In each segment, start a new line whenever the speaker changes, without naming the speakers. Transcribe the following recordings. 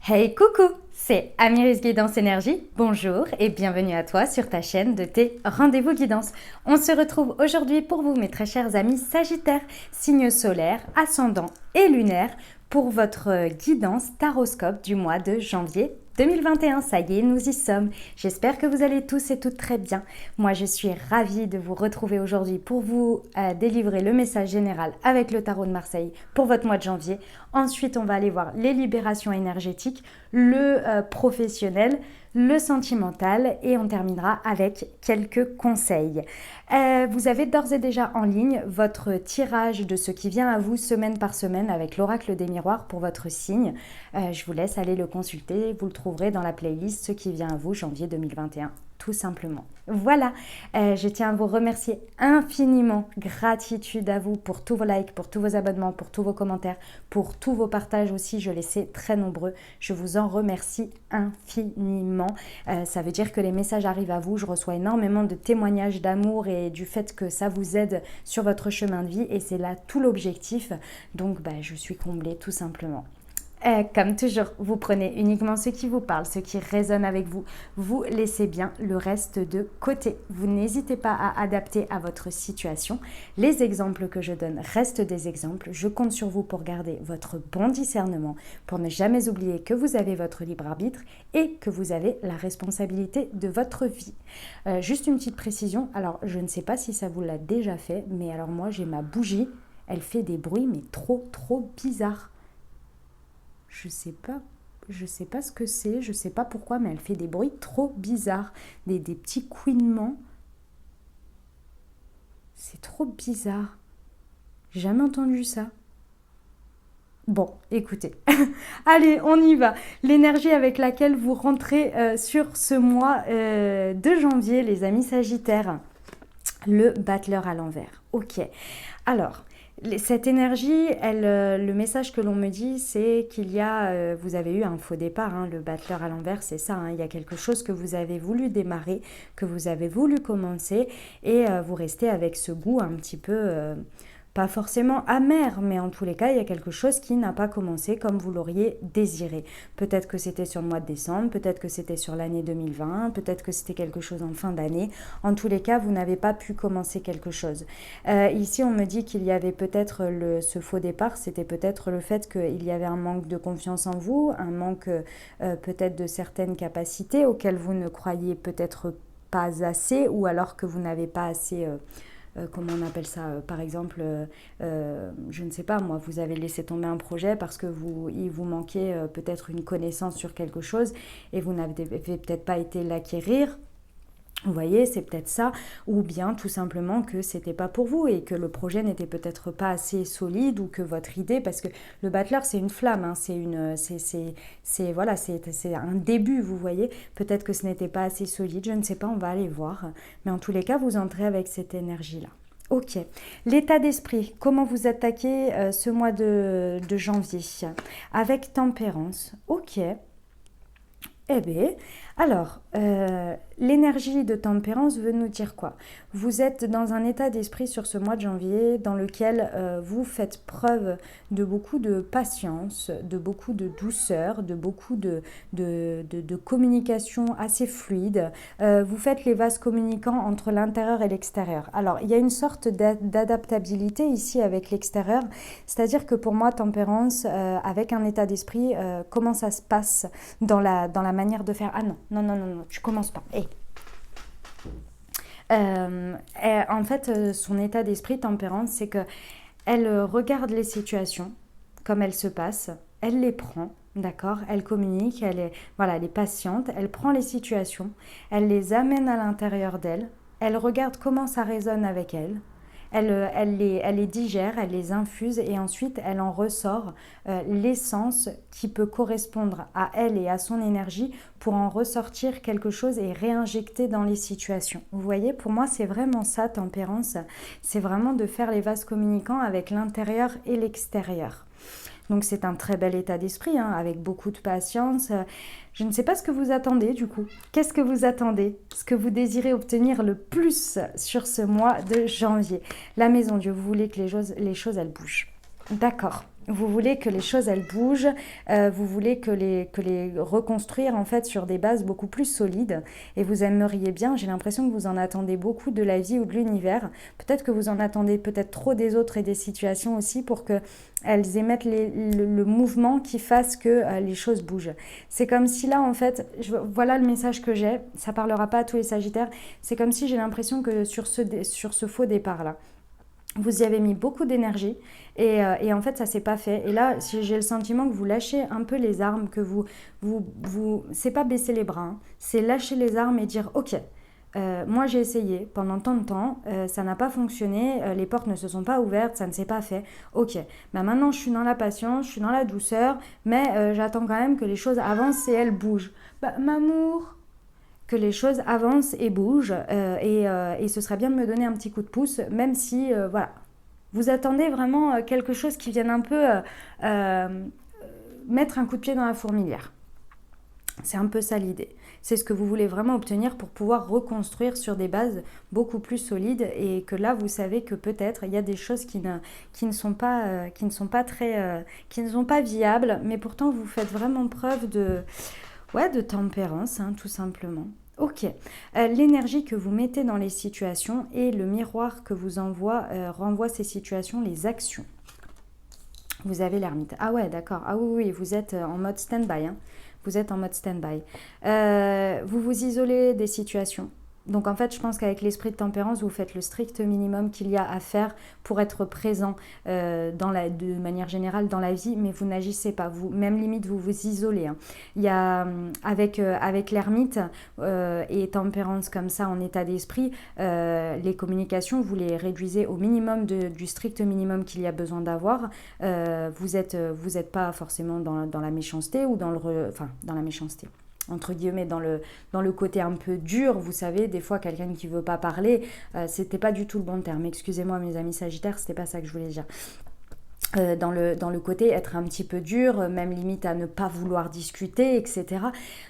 Hey coucou, c'est Amiris Guidance Énergie, bonjour et bienvenue à toi sur ta chaîne de tes rendez-vous guidance. On se retrouve aujourd'hui pour vous mes très chers amis Sagittaires, signes solaires, ascendants et lunaires pour votre guidance taroscope du mois de janvier 2021. Ça y est, nous y sommes. J'espère que vous allez tous et toutes très bien. Moi, je suis ravie de vous retrouver aujourd'hui pour vous délivrer le message général avec le tarot de Marseille pour votre mois de janvier. Ensuite, on va aller voir les libérations énergétiques, le professionnel, le sentimental et on terminera avec quelques conseils. Vous avez d'ores et déjà en ligne votre tirage de ce qui vient à vous semaine par semaine avec l'oracle des miroirs pour votre signe. Je vous laisse aller le consulter, vous le trouverez dans la playlist ce qui vient à vous janvier 2021. Tout simplement. Voilà, je tiens à vous remercier infiniment. Gratitude à vous pour tous vos likes, pour tous vos abonnements, pour tous vos commentaires, pour tous vos partages aussi. Je les sais très nombreux. Je vous en remercie infiniment. Ça veut dire que les messages arrivent à vous. Je reçois énormément de témoignages d'amour et du fait que ça vous aide sur votre chemin de vie. Et c'est là tout l'objectif. Donc, je suis comblée tout simplement. Comme toujours, vous prenez uniquement ce qui vous parle, ce qui résonne avec vous. Vous laissez bien le reste de côté. Vous n'hésitez pas à adapter à votre situation. Les exemples que je donne restent des exemples. Je compte sur vous pour garder votre bon discernement, pour ne jamais oublier que vous avez votre libre arbitre et que vous avez la responsabilité de votre vie. Juste une petite précision. Alors, je ne sais pas si ça vous l'a déjà fait, mais alors moi, j'ai ma bougie. Elle fait des bruits, mais trop bizarres. Je sais pas ce que c'est, je sais pas pourquoi, mais elle fait des bruits trop bizarres, des petits couinements. C'est trop bizarre. J'ai jamais entendu ça. Bon, écoutez, allez, on y va. L'énergie avec laquelle vous rentrez sur ce mois de janvier, les amis Sagittaires. Le battleur à l'envers. Ok. Alors, cette énergie, le message que l'on me dit, c'est qu'il y a, vous avez eu un faux départ, hein, le battleur à l'envers, c'est ça, hein, il y a quelque chose que vous avez voulu démarrer, que vous avez voulu commencer, et vous restez avec ce goût un petit peu, pas forcément amer, mais en tous les cas, il y a quelque chose qui n'a pas commencé comme vous l'auriez désiré. Peut-être que c'était sur le mois de décembre, peut-être que c'était sur l'année 2020, peut-être que c'était quelque chose en fin d'année. En tous les cas, vous n'avez pas pu commencer quelque chose. Ici, on me dit qu'il y avait peut-être ce faux départ, c'était peut-être le fait qu'il y avait un manque de confiance en vous, un manque peut-être de certaines capacités auxquelles vous ne croyez peut-être pas assez, ou alors que vous n'avez pas assez... comment on appelle ça, par exemple, je ne sais pas, moi, vous avez laissé tomber un projet parce que il vous manquait peut-être une connaissance sur quelque chose et vous n'avez peut-être pas été l'acquérir. Vous voyez, c'est peut-être ça, ou bien tout simplement que c'était pas pour vous et que le projet n'était peut-être pas assez solide ou que votre idée, parce que le battleur c'est une flamme, hein, voilà, c'est un début, vous voyez. Peut-être que ce n'était pas assez solide, je ne sais pas, on va aller voir. Mais en tous les cas, vous entrez avec cette énergie-là. Ok. L'état d'esprit, comment vous attaquez ce mois de janvier? Avec tempérance. Ok. Eh bien, alors, l'énergie de tempérance veut nous dire quoi? Vous êtes dans un état d'esprit sur ce mois de janvier dans lequel vous faites preuve de beaucoup de patience, de beaucoup de douceur, de beaucoup de communication assez fluide. Vous faites les vases communicants entre l'intérieur et l'extérieur. Alors, il y a une sorte d'adaptabilité ici avec l'extérieur, c'est-à-dire que pour moi, tempérance, avec un état d'esprit, comment ça se passe dans la manière de faire? Ah non, tu commences pas. Hey. En fait, son état d'esprit tempérance, c'est que elle regarde les situations comme elles se passent, elle les prend, d'accord, elle communique, elle est patiente, elle prend les situations, elle les amène à l'intérieur d'elle, elle regarde comment ça résonne avec elle. Elle les digère, elle les infuse et ensuite elle en ressort l'essence qui peut correspondre à elle et à son énergie pour en ressortir quelque chose et réinjecter dans les situations. Vous voyez, pour moi c'est vraiment ça, tempérance, c'est vraiment de faire les vases communicants avec l'intérieur et l'extérieur. Donc c'est un très bel état d'esprit, hein, avec beaucoup de patience. Je ne sais pas ce que vous attendez du coup. Qu'est-ce que vous attendez? Ce que vous désirez obtenir le plus sur ce mois de janvier? La maison Dieu, vous voulez que les choses elles bougent. D'accord. Vous voulez que les choses, elles bougent, vous voulez que les reconstruire en fait sur des bases beaucoup plus solides et vous aimeriez bien, j'ai l'impression que vous en attendez beaucoup de la vie ou de l'univers. Peut-être que vous en attendez peut-être trop des autres et des situations aussi pour que elles émettent le mouvement qui fasse que les choses bougent. C'est comme si là en fait, voilà le message que j'ai, ça parlera pas à tous les Sagittaires, c'est comme si j'ai l'impression que sur ce faux départ là, vous y avez mis beaucoup d'énergie et en fait ça s'est pas fait. Et là j'ai le sentiment que vous lâchez un peu les armes, que c'est pas baisser les bras, hein, c'est lâcher les armes et dire ok, moi j'ai essayé pendant tant de temps, ça n'a pas fonctionné, les portes ne se sont pas ouvertes, ça ne s'est pas fait. Ok, bah maintenant je suis dans la patience, je suis dans la douceur, mais j'attends quand même que les choses avancent et elles bougent. Bah Mamour, que les choses avancent et bougent et ce serait bien de me donner un petit coup de pouce, même si voilà, vous attendez vraiment quelque chose qui vienne un peu mettre un coup de pied dans la fourmilière. C'est un peu ça l'idée. C'est ce que vous voulez vraiment obtenir pour pouvoir reconstruire sur des bases beaucoup plus solides et que là vous savez que peut-être il y a des choses qui ne sont pas qui ne sont pas viables, mais pourtant vous faites vraiment preuve de tempérance, hein, tout simplement. Ok, l'énergie que vous mettez dans les situations et le miroir que vous renvoie ces situations, les actions. Vous avez l'ermite. Ah ouais, d'accord. Ah oui, oui, vous êtes en mode stand-by. Hein. Vous êtes en mode stand-by. Vous vous isolez des situations. Donc en fait, je pense qu'avec l'esprit de tempérance, vous faites le strict minimum qu'il y a à faire pour être présent de manière générale dans la vie, mais vous n'agissez pas. Vous, même limite, vous vous isolez. Hein. Il y a avec l'ermite et tempérance comme ça en état d'esprit, les communications, vous les réduisez au minimum du strict minimum qu'il y a besoin d'avoir. Vous êtes pas forcément dans la méchanceté ou dans la méchanceté. Entre guillemets, dans le côté un peu dur, vous savez, des fois quelqu'un qui veut pas parler, c'était pas du tout le bon terme. Excusez-moi mes amis sagittaires, c'était pas ça que je voulais dire. Dans le côté être un petit peu dur, même limite à ne pas vouloir discuter, etc.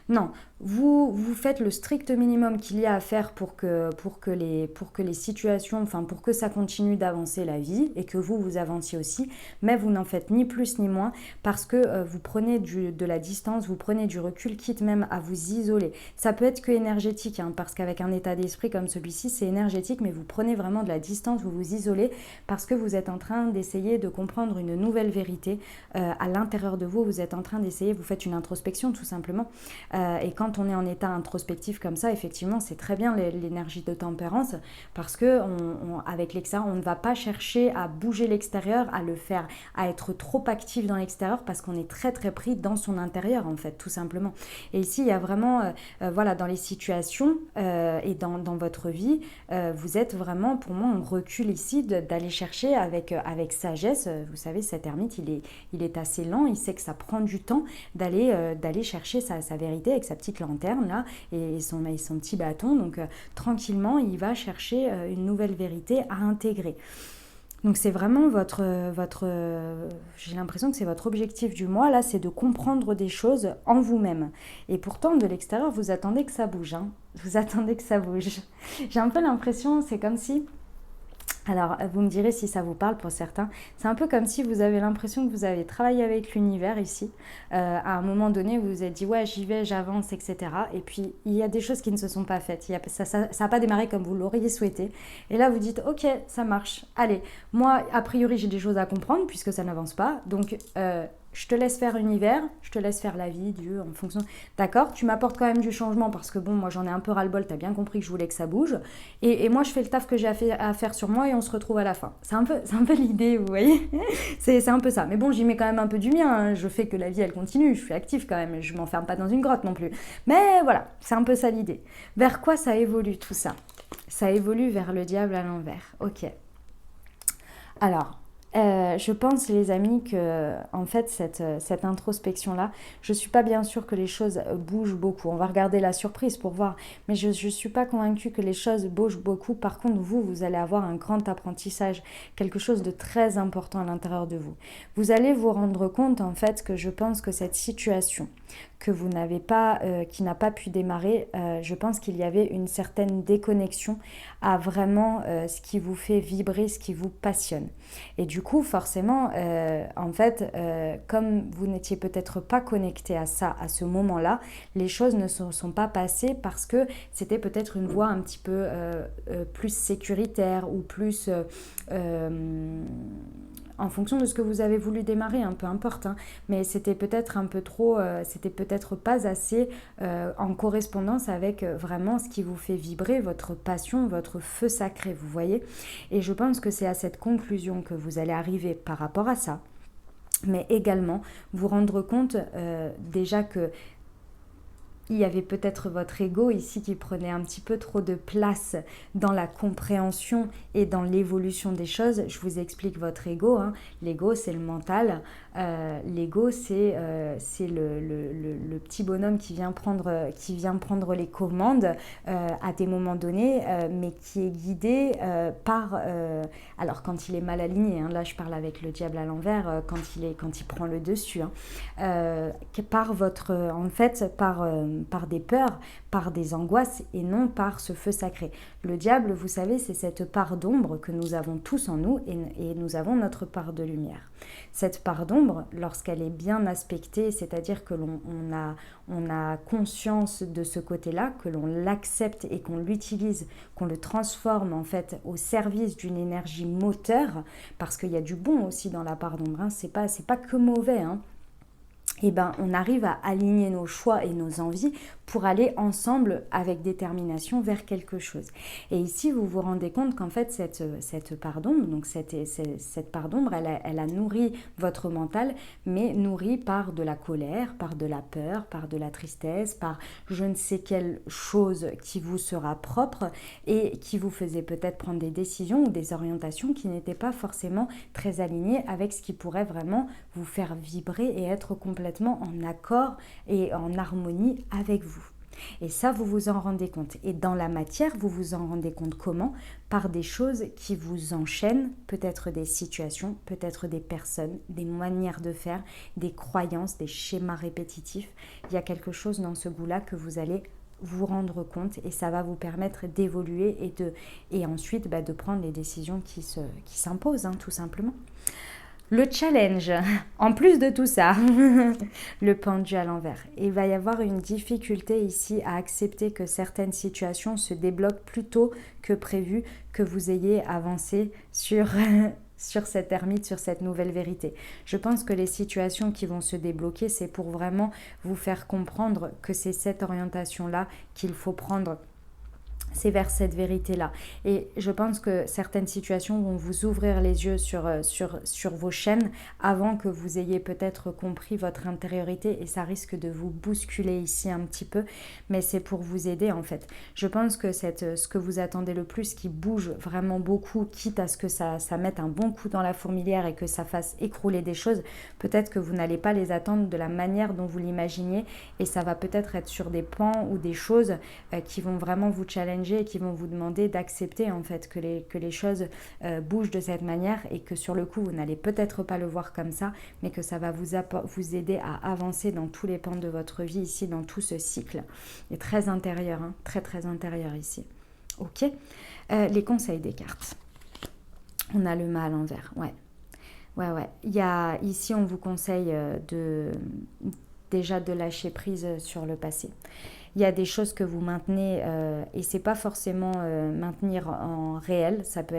Non, vous faites le strict minimum qu'il y a à faire pour que les situations, enfin pour que ça continue d'avancer la vie et que vous avanciez aussi, mais vous n'en faites ni plus ni moins parce que vous prenez de la distance, vous prenez du recul, quitte même à vous isoler. Ça peut être que énergétique, hein, parce qu'avec un état d'esprit comme celui-ci, c'est énergétique, mais vous prenez vraiment de la distance, vous vous isolez parce que vous êtes en train d'essayer de comprendre une nouvelle vérité à l'intérieur de vous, vous êtes en train d'essayer, vous faites une introspection tout simplement et quand on est en état introspectif comme ça, effectivement c'est très bien l'énergie de tempérance parce que avec l'extérieur, on ne va pas chercher à bouger l'extérieur, à le faire, à être trop actif dans l'extérieur parce qu'on est très très pris dans son intérieur en fait, tout simplement. Et ici il y a vraiment voilà, dans les situations et dans votre vie, vous êtes vraiment, pour moi on recule ici d'aller chercher avec sagesse. Vous savez, cet ermite, il est assez lent, il sait que ça prend du temps d'aller chercher sa vérité avec sa petite lanterne là et son petit bâton. Donc tranquillement, il va chercher une nouvelle vérité à intégrer. Donc c'est vraiment j'ai l'impression que c'est votre objectif du mois, là, c'est de comprendre des choses en vous-même. Et pourtant, de l'extérieur, vous attendez que ça bouge. Hein. Vous attendez que ça bouge. J'ai un peu l'impression, c'est comme si... Alors, vous me direz si ça vous parle pour certains. C'est un peu comme si vous avez l'impression que vous avez travaillé avec l'univers ici. À un moment donné, vous vous êtes dit, ouais, j'y vais, j'avance, etc. Et puis, il y a des choses qui ne se sont pas faites. Ça n'a pas démarré comme vous l'auriez souhaité. Et là, vous dites, ok, ça marche. Allez, moi, a priori, j'ai des choses à comprendre puisque ça n'avance pas. Donc, je te laisse faire univers, je te laisse faire la vie, Dieu, en fonction... D'accord, tu m'apportes quand même du changement parce que bon, moi j'en ai un peu ras-le-bol, t'as bien compris que je voulais que ça bouge. Et moi je fais le taf que j'ai à faire sur moi et on se retrouve à la fin. C'est un peu l'idée, vous voyez. C'est un peu ça. Mais bon, j'y mets quand même un peu du mien, hein. Je fais que la vie elle continue, je suis active quand même, je m'enferme pas dans une grotte non plus. Mais voilà, c'est un peu ça l'idée. Vers quoi ça évolue tout ça? Ça évolue vers le diable à l'envers. Ok. Alors... je pense les amis que en fait cette introspection là, je suis pas bien sûre que les choses bougent beaucoup. On va regarder la surprise pour voir, mais je suis pas convaincue que les choses bougent beaucoup. Par contre vous allez avoir un grand apprentissage, quelque chose de très important à l'intérieur de vous. Vous allez vous rendre compte en fait que je pense que cette situation que vous n'avez pas, qui n'a pas pu démarrer, je pense qu'il y avait une certaine déconnexion à vraiment ce qui vous fait vibrer, ce qui vous passionne. Et du coup, forcément, en fait, comme vous n'étiez peut-être pas connecté à ça à ce moment-là, les choses ne se sont pas passées parce que c'était peut-être une voie un petit peu plus sécuritaire ou plus en fonction de ce que vous avez voulu démarrer, hein, peu importe, hein, mais c'était peut-être un peu trop, c'était peut-être pas assez en correspondance avec vraiment ce qui vous fait vibrer, votre passion, votre feu sacré, vous voyez. Et je pense que c'est à cette conclusion que vous allez arriver par rapport à ça, mais également vous rendre compte déjà que il y avait peut-être votre ego ici qui prenait un petit peu trop de place dans la compréhension et dans l'évolution des choses. Je vous explique votre ego, hein. L'ego, c'est le mental. L'ego, c'est le petit bonhomme qui vient prendre les commandes à des moments donnés, mais qui est guidé par... alors, quand il est mal aligné, hein, là je parle avec le diable à l'envers, quand il prend le dessus, hein, par votre... en fait, par des peurs, par des angoisses et non par ce feu sacré. Le diable, vous savez, c'est cette part d'ombre que nous avons tous en nous et nous avons notre part de lumière. Cette part d'ombre, lorsqu'elle est bien aspectée, c'est-à-dire que on a conscience de ce côté-là, que l'on l'accepte et qu'on l'utilise, qu'on le transforme en fait au service d'une énergie moteur, parce qu'il y a du bon aussi dans la part d'ombre, hein, c'est pas que mauvais, hein. Et ben, on arrive à aligner nos choix et nos envies pour aller ensemble avec détermination vers quelque chose. Et ici, vous vous rendez compte qu'en fait, cette part d'ombre, donc cette part d'ombre, elle a nourri votre mental, mais nourrie par de la colère, par de la peur, par de la tristesse, par je ne sais quelle chose qui vous sera propre et qui vous faisait peut-être prendre des décisions ou des orientations qui n'étaient pas forcément très alignées avec ce qui pourrait vraiment vous faire vibrer et être complètement en accord et en harmonie avec vous. Et ça, vous vous en rendez compte. Et dans la matière, vous vous en rendez compte comment? Par des choses qui vous enchaînent, peut-être des situations, peut-être des personnes, des manières de faire, des croyances, des schémas répétitifs. Il y a quelque chose dans ce goût-là que vous allez vous rendre compte et ça va vous permettre d'évoluer et ensuite de prendre les décisions qui s'imposent, hein, tout simplement. Le challenge, en plus de tout ça, le pendu à l'envers. Il va y avoir une difficulté ici à accepter que certaines situations se débloquent plus tôt que prévu, que vous ayez avancé sur cette ermite, sur cette nouvelle vérité. Je pense que les situations qui vont se débloquer, c'est pour vraiment vous faire comprendre que c'est cette orientation-là qu'il faut prendre. C'est vers cette vérité-là. Et je pense que certaines situations vont vous ouvrir les yeux sur vos chaînes avant que vous ayez peut-être compris votre intériorité et ça risque de vous bousculer ici un petit peu, mais c'est pour vous aider en fait. Je pense que ce que vous attendez le plus qui bouge vraiment beaucoup, quitte à ce que ça mette un bon coup dans la fourmilière et que ça fasse écrouler des choses, peut-être que vous n'allez pas les attendre de la manière dont vous l'imaginiez et ça va peut-être être sur des pans ou des choses qui vont vraiment vous challenger et qui vont vous demander d'accepter en fait que les choses bougent de cette manière et que sur le coup vous n'allez peut-être pas le voir comme ça mais que ça va vous aider à avancer dans tous les pans de votre vie ici, dans tout ce cycle. Et très intérieur, hein, très très intérieur ici. Ok, les conseils des cartes. On a le mât à l'envers, ouais. Ici on vous conseille déjà de lâcher prise sur le passé. Il y a des choses que vous maintenez et c'est pas forcément maintenir en réel, ça peut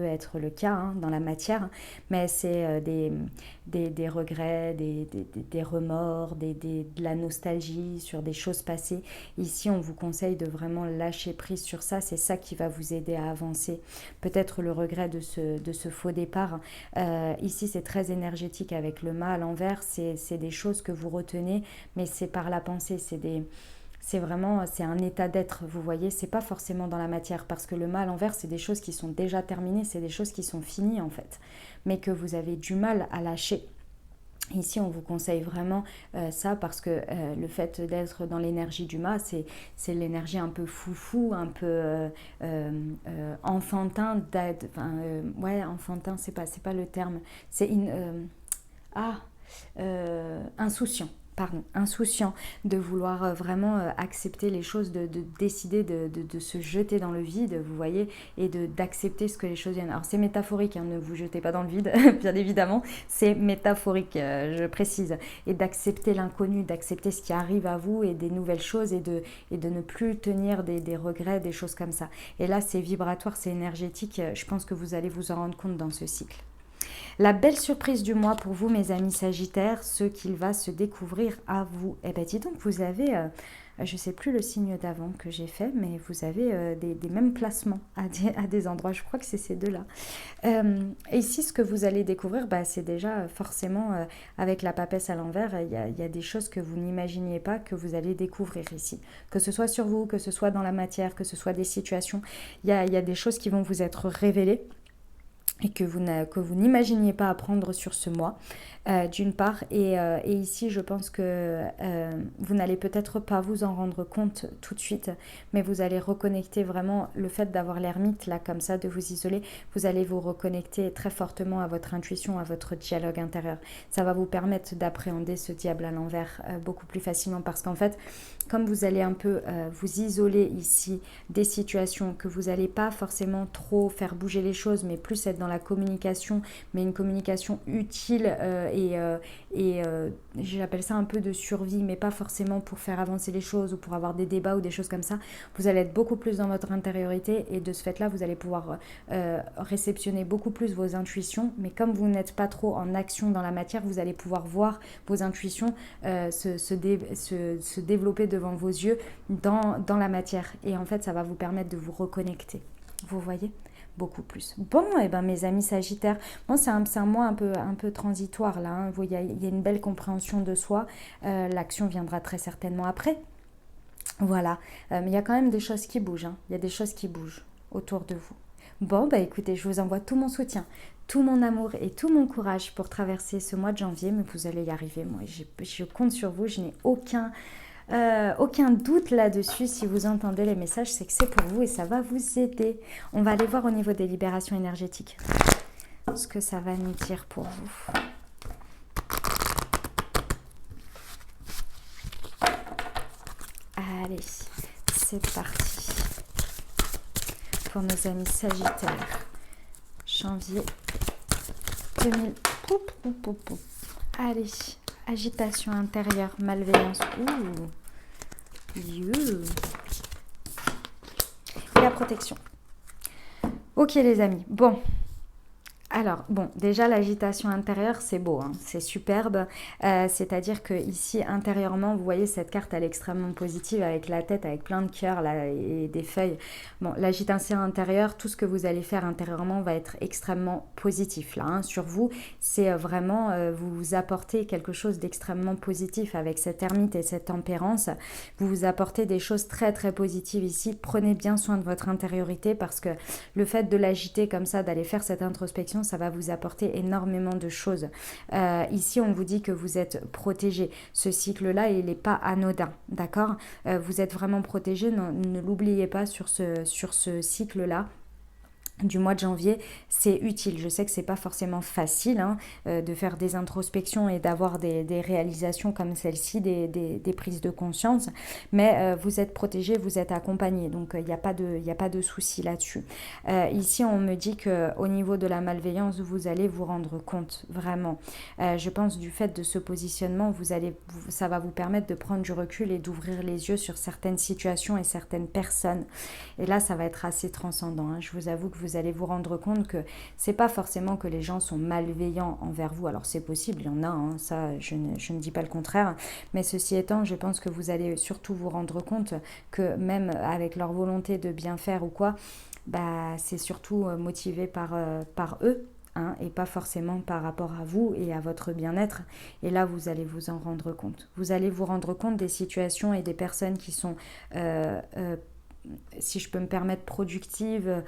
être le cas hein, dans la matière, mais c'est des regrets, des remords, de la nostalgie sur des choses passées. Ici, on vous conseille de vraiment lâcher prise sur ça, c'est ça qui va vous aider à avancer. Peut-être le regret de ce faux départ. Ici, c'est très énergétique avec le mât à l'envers, c'est des choses que vous retenez, mais c'est par la pensée, c'est un état d'être, vous voyez, c'est pas forcément dans la matière, parce que le mât à l'envers, c'est des choses qui sont déjà terminées, c'est des choses qui sont finies en fait, mais que vous avez du mal à lâcher. Ici, on vous conseille vraiment ça parce que le fait d'être dans l'énergie du mât, c'est l'énergie un peu foufou, un peu enfantin, enfantin, c'est pas le terme, c'est insouciant. pardon, insouciant, de vouloir vraiment accepter les choses, de décider de se jeter dans le vide, vous voyez, et d'accepter ce que les choses viennent. Alors c'est métaphorique, hein, ne vous jetez pas dans le vide, bien évidemment, c'est métaphorique, je précise, et d'accepter l'inconnu, d'accepter ce qui arrive à vous et des nouvelles choses et de ne plus tenir des regrets, des choses comme ça. Et là, c'est vibratoire, c'est énergétique, je pense que vous allez vous en rendre compte dans ce cycle. La belle surprise du mois pour vous, mes amis Sagittaires, ce qu'il va se découvrir à vous. Eh bien, dis donc, vous avez, je ne sais plus le signe d'avant que j'ai fait, mais vous avez des mêmes placements à des endroits. Je crois que c'est ces deux-là. Et ici, ce que vous allez découvrir, bah, c'est déjà forcément, avec la papesse à l'envers, il y a des choses que vous n'imaginiez pas que vous allez découvrir ici. Que ce soit sur vous, que ce soit dans la matière, que ce soit des situations, il y a des choses qui vont vous être révélées et que vous n'imaginiez pas apprendre sur ce mois, d'une part. Et ici, je pense que vous n'allez peut-être pas vous en rendre compte tout de suite, mais vous allez reconnecter vraiment le fait d'avoir l'ermite, là, comme ça, de vous isoler. Vous allez vous reconnecter très fortement à votre intuition, à votre dialogue intérieur. Ça va vous permettre d'appréhender ce diable à l'envers beaucoup plus facilement parce qu'en fait, comme vous allez un peu vous isoler ici des situations que vous n'allez pas forcément trop faire bouger les choses, mais plus être dans la communication, mais une communication utile et j'appelle ça un peu de survie, mais pas forcément pour faire avancer les choses ou pour avoir des débats ou des choses comme ça. Vous allez être beaucoup plus dans votre intériorité et de ce fait-là, vous allez pouvoir réceptionner beaucoup plus vos intuitions, mais comme vous n'êtes pas trop en action dans la matière, vous allez pouvoir voir vos intuitions se développer devant vos yeux dans la matière. Et en fait, ça va vous permettre de vous reconnecter. Vous voyez ? Beaucoup plus. Bon, et ben mes amis Sagittaires, bon, c'est un mois un peu transitoire là, hein. Il y a une belle compréhension de soi, l'action viendra très certainement après, voilà, mais il y a quand même des choses qui bougent, hein. Il y a des choses qui bougent autour de vous. Bon, bah écoutez, je vous envoie tout mon soutien, tout mon amour et tout mon courage pour traverser ce mois de janvier, mais vous allez y arriver, moi je compte sur vous, je n'ai aucun doute là-dessus. Si vous entendez les messages, c'est que c'est pour vous et ça va vous aider. On va aller voir au niveau des libérations énergétiques ce que ça va nous dire pour vous. Allez, c'est parti pour nos amis Sagittaires. Janvier 2000. Allez, agitation intérieure, malveillance. Ouh. Et la protection. Ok les amis, bon. Alors, bon, déjà l'agitation intérieure, c'est beau, hein, c'est superbe. C'est-à-dire que ici, intérieurement, vous voyez, cette carte, elle est extrêmement positive avec la tête, avec plein de cœurs là, et des feuilles. Bon, l'agitation intérieure, tout ce que vous allez faire intérieurement va être extrêmement positif là, hein. Sur vous, c'est vraiment, vous apportez quelque chose d'extrêmement positif avec cette ermite et cette tempérance. Vous vous apportez des choses très très positives ici. Prenez bien soin de votre intériorité parce que le fait de l'agiter comme ça, d'aller faire cette introspection, ça va vous apporter énormément de choses. Ici, on vous dit que vous êtes protégé. Ce cycle-là, il n'est pas anodin, d'accord ? Vous êtes vraiment protégé, ne l'oubliez pas sur ce cycle-là. Du mois de janvier, c'est utile. Je sais que c'est pas forcément facile hein, de faire des introspections et d'avoir des réalisations comme celle-ci, des prises de conscience, mais vous êtes protégé, vous êtes accompagné, donc il n'y a pas de souci là-dessus. Ici, on me dit qu'au niveau de la malveillance, vous allez vous rendre compte, vraiment. Je pense du fait de ce positionnement, ça va vous permettre de prendre du recul et d'ouvrir les yeux sur certaines situations et certaines personnes. Et là, ça va être assez transcendant, hein. Je vous avoue que vous allez vous rendre compte que c'est pas forcément que les gens sont malveillants envers vous. Alors c'est possible, il y en a, hein, ça je ne dis pas le contraire. Mais ceci étant, je pense que vous allez surtout vous rendre compte que même avec leur volonté de bien faire ou quoi, bah, c'est surtout motivé par eux. Hein, et pas forcément par rapport à vous et à votre bien-être. Et là, vous allez vous en rendre compte. Vous allez vous rendre compte des situations et des personnes qui sont si je peux me permettre, productive,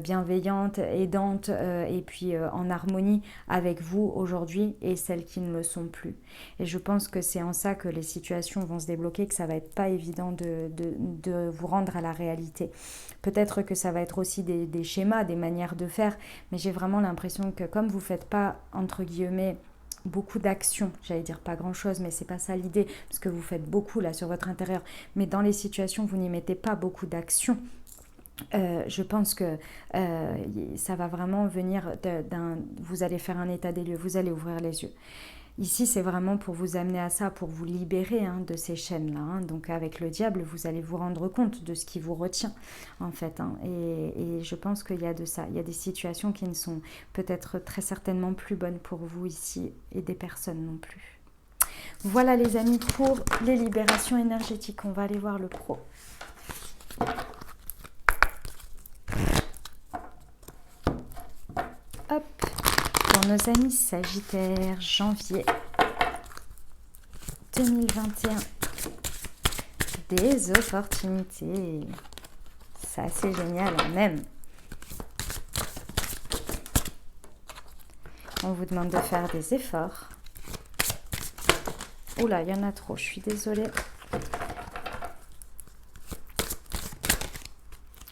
bienveillante, aidante et puis en harmonie avec vous aujourd'hui et celles qui ne le sont plus. Et je pense que c'est en ça que les situations vont se débloquer, que ça va être pas évident de vous rendre à la réalité. Peut-être que ça va être aussi des schémas, des manières de faire, mais j'ai vraiment l'impression que comme vous ne faites pas, entre guillemets, beaucoup d'actions, j'allais dire pas grand chose, mais c'est pas ça l'idée, parce que vous faites beaucoup là sur votre intérieur, mais dans les situations où vous n'y mettez pas beaucoup d'actions, je pense que ça va vraiment venir vous allez faire un état des lieux, vous allez ouvrir les yeux. Ici, c'est vraiment pour vous amener à ça, pour vous libérer de ces chaînes-là. Donc avec le diable, vous allez vous rendre compte de ce qui vous retient, en fait. Et je pense qu'il y a de ça. Il y a des situations qui ne sont peut-être très certainement plus bonnes pour vous ici, et des personnes non plus. Voilà les amis pour les libérations énergétiques. On va aller voir le pro. Hop, pour nos amis Sagittaires, janvier 2021, des opportunités. Ça, c'est génial, même. On vous demande de faire des efforts. Oula, il y en a trop, je suis désolée.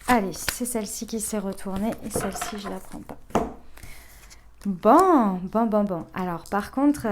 Allez, c'est celle-ci qui s'est retournée et celle-ci, je ne la prends pas. Bon. Alors, par contre,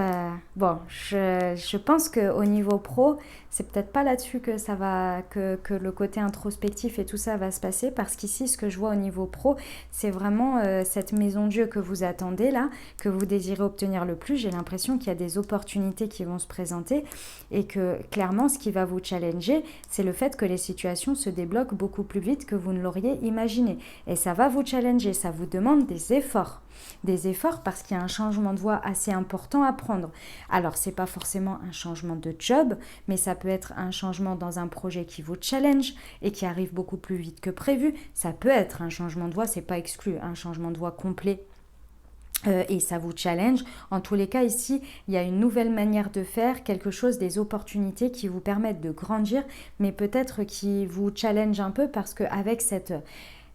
je pense qu'au niveau pro, c'est peut-être pas là-dessus que ça va, que le côté introspectif et tout ça va se passer, parce qu'ici, ce que je vois au niveau pro, c'est vraiment cette maison Dieu que vous attendez là, que vous désirez obtenir le plus. J'ai l'impression qu'il y a des opportunités qui vont se présenter et que clairement, ce qui va vous challenger, c'est le fait que les situations se débloquent beaucoup plus vite que vous ne l'auriez imaginé. Et ça va vous challenger, ça vous demande des efforts. Des efforts parce qu'il y a un changement de voie assez important à prendre. Alors, c'est pas forcément un changement de job, mais ça peut être un changement dans un projet qui vous challenge et qui arrive beaucoup plus vite que prévu. Ça peut être un changement de voie, c'est pas exclu, un changement de voie complet. Et ça vous challenge. En tous les cas, ici, il y a une nouvelle manière de faire, quelque chose, des opportunités qui vous permettent de grandir, mais peut-être qui vous challenge un peu parce qu'avec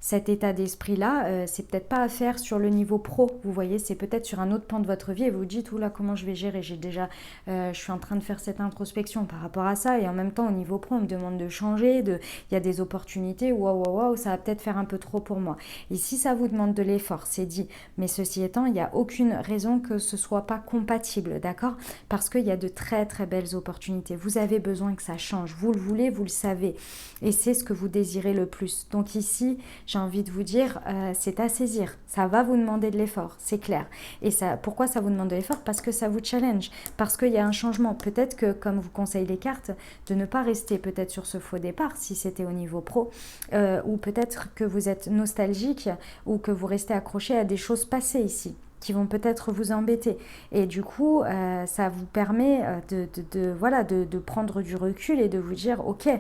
cet état d'esprit-là, c'est peut-être pas à faire sur le niveau pro, vous voyez, c'est peut-être sur un autre pan de votre vie et vous vous dites, oula, comment je vais gérer, je suis en train de faire cette introspection par rapport à ça, et en même temps, au niveau pro, on me demande de changer, il y a des opportunités, waouh, ça va peut-être faire un peu trop pour moi. Et si ça vous demande de l'effort, c'est dit, mais ceci étant, il n'y a aucune raison que ce soit pas compatible, d'accord? Parce qu'il y a de très très belles opportunités, vous avez besoin que ça change, vous le voulez, vous le savez, et c'est ce que vous désirez le plus. Donc ici, j'ai envie de vous dire, c'est à saisir. Ça va vous demander de l'effort, c'est clair. Et ça, pourquoi ça vous demande de l'effort? Parce que ça vous challenge, parce qu'il y a un changement. Peut-être que, comme vous conseillent les cartes, de ne pas rester peut-être sur ce faux départ, si c'était au niveau pro, ou peut-être que vous êtes nostalgique, ou que vous restez accroché à des choses passées ici, qui vont peut-être vous embêter. Et du coup, ça vous permet de prendre du recul et de vous dire, ok,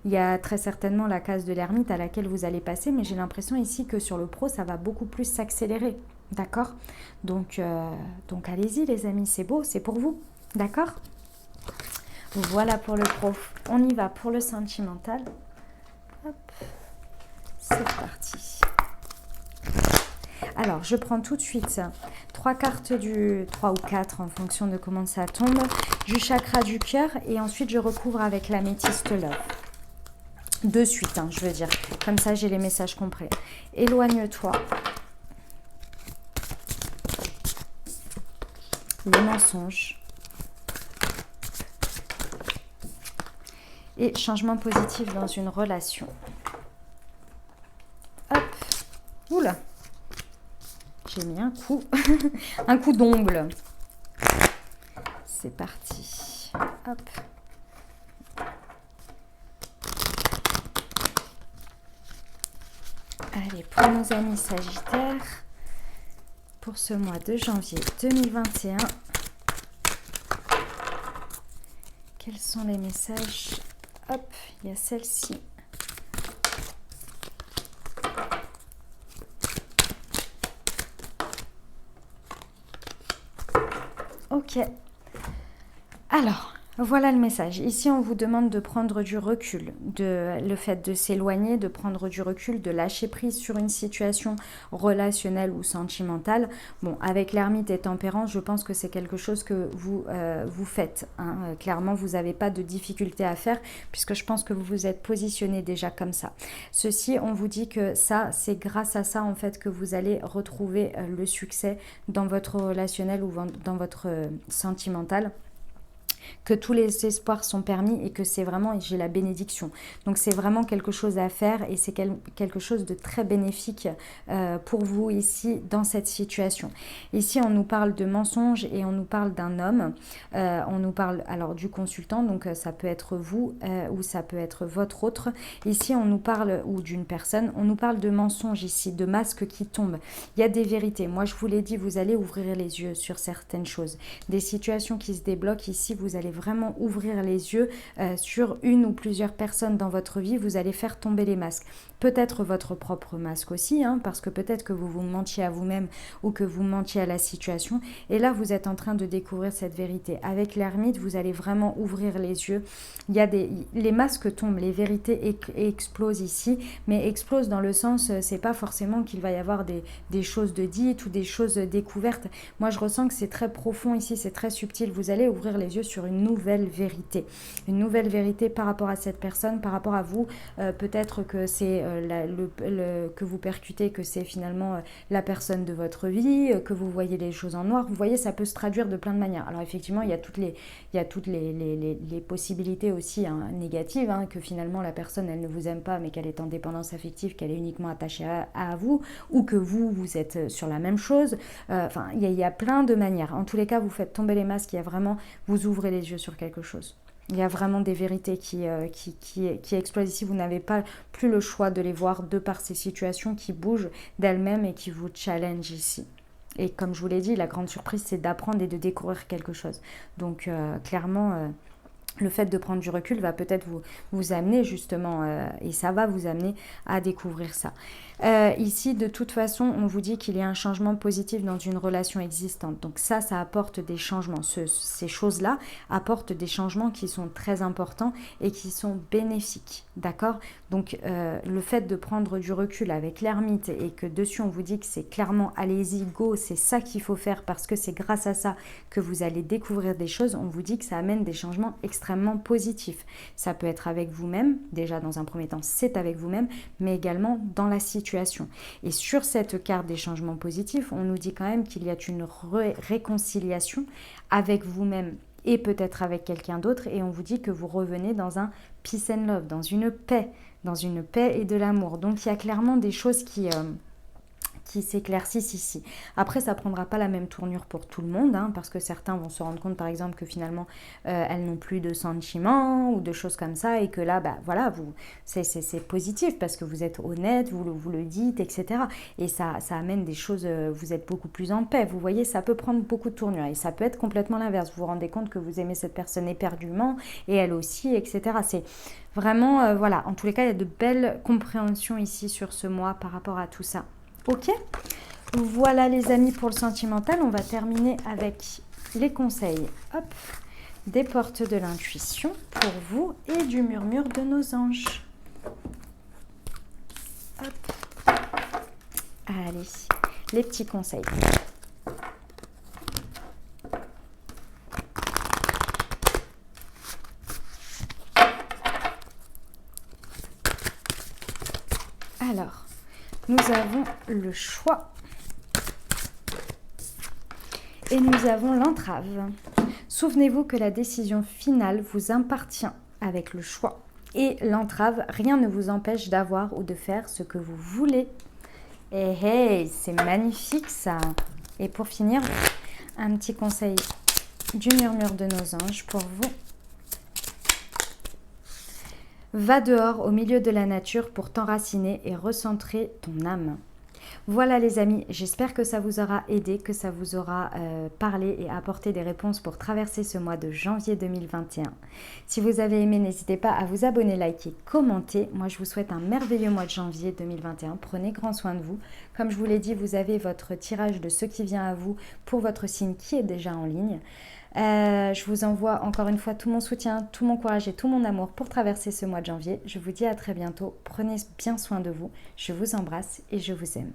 il y a très certainement la case de l'ermite à laquelle vous allez passer, mais j'ai l'impression ici que sur le pro, ça va beaucoup plus s'accélérer. D'accord? Donc allez-y les amis, c'est beau, c'est pour vous. D'accord? Voilà pour le pro. On y va pour le sentimental. Hop, c'est parti. Alors, je prends tout de suite 3 cartes 3 ou 4 en fonction de comment ça tombe, du chakra du cœur, et ensuite je recouvre avec l'améthyste love. De suite, je veux dire. Comme ça, j'ai les messages complets. Éloigne-toi. Le mensonge. Et changement positif dans une relation. Hop. Oula. J'ai mis un coup. Un coup d'ongle. C'est parti. Hop. Allez, pour nos amis Sagittaires, pour ce mois de janvier 2021, quels sont les messages? Hop, il y a celle-ci. Ok. Alors, Voilà le message. Ici, on vous demande de prendre du recul, le fait de s'éloigner, de prendre du recul, de lâcher prise sur une situation relationnelle ou sentimentale. Bon, avec l'ermite et tempérance, je pense que c'est quelque chose que vous faites, hein. Clairement, vous n'avez pas de difficulté à faire puisque je pense que vous vous êtes positionné déjà comme ça. Ceci, on vous dit que ça, c'est grâce à ça en fait que vous allez retrouver le succès dans votre relationnel ou dans votre sentimental, que tous les espoirs sont permis et que c'est vraiment, j'ai la bénédiction. Donc c'est vraiment quelque chose à faire et c'est quelque chose de très bénéfique pour vous ici dans cette situation. Ici on nous parle de mensonges et on nous parle d'un homme, on nous parle alors du consultant, donc ça peut être vous ou ça peut être votre autre. Ici on nous parle, ou d'une personne, on nous parle de mensonges ici, de masques qui tombent. Il y a des vérités. Moi je vous l'ai dit, vous allez ouvrir les yeux sur certaines choses. Des situations qui se débloquent ici, vous allez vraiment ouvrir les yeux sur une ou plusieurs personnes dans votre vie, vous allez faire tomber les masques. Peut-être votre propre masque aussi, hein, parce que peut-être que vous vous mentiez à vous-même ou que vous mentiez à la situation. Et là, vous êtes en train de découvrir cette vérité. Avec l'ermite, vous allez vraiment ouvrir les yeux. Les masques tombent, les vérités explosent ici, mais explosent dans le sens, c'est pas forcément qu'il va y avoir des choses de dites ou des choses découvertes. Moi, je ressens que c'est très profond ici, c'est très subtil. Vous allez ouvrir les yeux sur une nouvelle vérité. Une nouvelle vérité par rapport à cette personne, par rapport à vous. Peut-être que c'est que vous percutez que c'est finalement la personne de votre vie, que vous voyez les choses en noir. Vous voyez, ça peut se traduire de plein de manières. Alors effectivement, il y a toutes les possibilités aussi, hein, négatives, hein, que finalement la personne, elle ne vous aime pas, mais qu'elle est en dépendance affective, qu'elle est uniquement attachée à vous, ou que vous êtes sur la même chose. Enfin, il y a plein de manières. En tous les cas, vous faites tomber les masques, il y a vraiment, vous ouvrez les yeux sur quelque chose. Il y a vraiment des vérités qui explosent ici. Vous n'avez pas plus le choix de les voir de par ces situations qui bougent d'elles-mêmes et qui vous challenge ici. Et comme je vous l'ai dit, la grande surprise, c'est d'apprendre et de découvrir quelque chose. Donc clairement, le fait de prendre du recul va peut-être vous amener justement, et ça va vous amener à découvrir ça. Ici, de toute façon, on vous dit qu'il y a un changement positif dans une relation existante. Donc ça apporte des changements. Ces choses-là apportent des changements qui sont très importants et qui sont bénéfiques. D'accord ? Donc le fait de prendre du recul avec l'ermite et que dessus on vous dit que c'est clairement allez-y, go, c'est ça qu'il faut faire parce que c'est grâce à ça que vous allez découvrir des choses, on vous dit que ça amène des changements extrêmement positifs. Ça peut être avec vous-même, déjà dans un premier temps c'est avec vous-même, mais également dans la situation. Et sur cette carte des changements positifs, on nous dit quand même qu'il y a une réconciliation avec vous-même et peut-être avec quelqu'un d'autre, et on vous dit que vous revenez dans un peace and love, dans une paix et de l'amour. Donc il y a clairement des choses qui s'éclaircissent ici. Après, ça ne prendra pas la même tournure pour tout le monde, hein, parce que certains vont se rendre compte, par exemple, que finalement, elles n'ont plus de sentiments ou de choses comme ça, et que là, bah, voilà, c'est positif, parce que vous êtes honnête, vous le dites, etc. Et ça amène des choses, vous êtes beaucoup plus en paix. Vous voyez, ça peut prendre beaucoup de tournures, et ça peut être complètement l'inverse. Vous vous rendez compte que vous aimez cette personne éperdument, et elle aussi, etc. C'est vraiment, voilà, en tous les cas, il y a de belles compréhensions ici sur ce mois par rapport à tout ça. Ok, voilà les amis pour le sentimental. On va terminer avec les conseils, hop, des portes de l'intuition pour vous et du murmure de nos anges. Hop, allez, les petits conseils. Alors, nous avons le choix et nous avons l'entrave. Souvenez-vous que la décision finale vous appartient avec le choix. Et l'entrave, rien ne vous empêche d'avoir ou de faire ce que vous voulez. Et hey, c'est magnifique ça. Et pour finir, un petit conseil du murmure de nos anges pour vous. Va dehors au milieu de la nature pour t'enraciner et recentrer ton âme. Voilà les amis, j'espère que ça vous aura aidé, que ça vous aura parlé et apporté des réponses pour traverser ce mois de janvier 2021. Si vous avez aimé, n'hésitez pas à vous abonner, liker, commenter. Moi, je vous souhaite un merveilleux mois de janvier 2021. Prenez grand soin de vous. Comme je vous l'ai dit, vous avez votre tirage de ce qui vient à vous pour votre signe qui est déjà en ligne. Je vous envoie encore une fois tout mon soutien, tout mon courage et tout mon amour pour traverser ce mois de janvier. Je vous dis à très bientôt. Prenez bien soin de vous. Je vous embrasse et je vous aime.